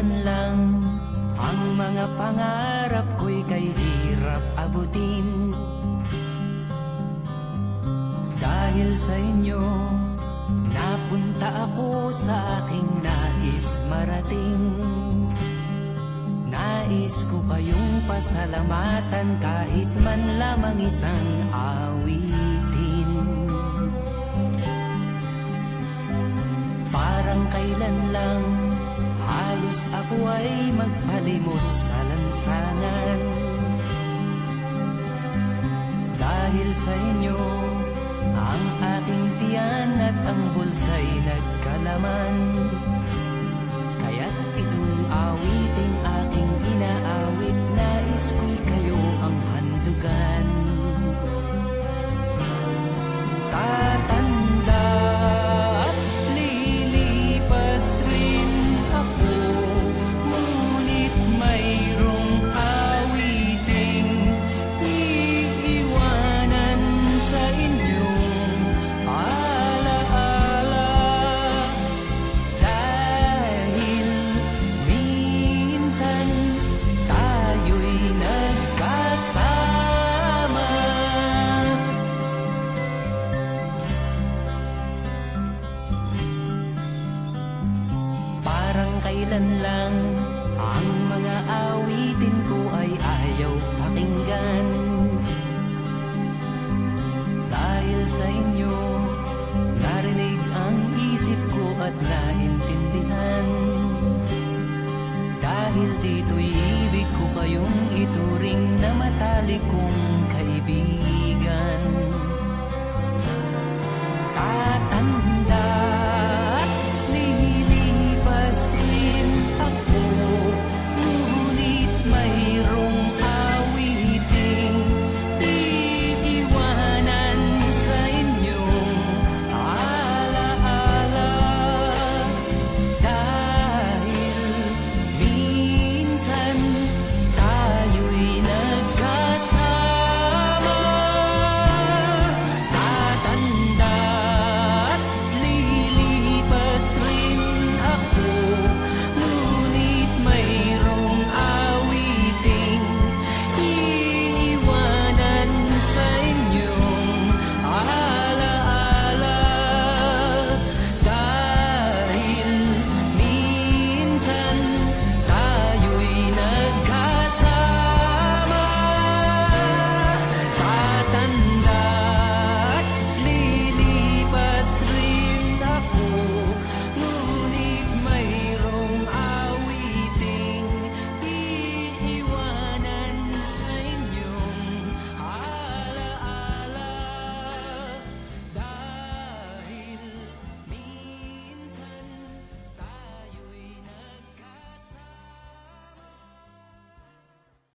kailan lang ang mga pangarap ko'y kay hirap abutin. Dahil sa inyo, napunta ako sa aking nais marating. Nais ko kayong pasalamatan kahit man lamang isang awitin. Parang kailan lang halos ako ay magpalimos sa lansangan. Dahil sa inyo, ang aking tiyan at ang bulsa'y nagkalaman. Kaya't itong awiting aking inaawit, nais ko'y kayo ang handugan. Tatanda at lilipas rin ako, ngunit mayroong awiting iiwanan sa inyong alaala. Dahil minsan tayo'y nagkasama. Parang kailan lang ang mga awitin ko ay ayaw pakinggan. Dahil sa inyo, narinig ang isip ko at naintindihan. Dahil dito'y ibig ko kayong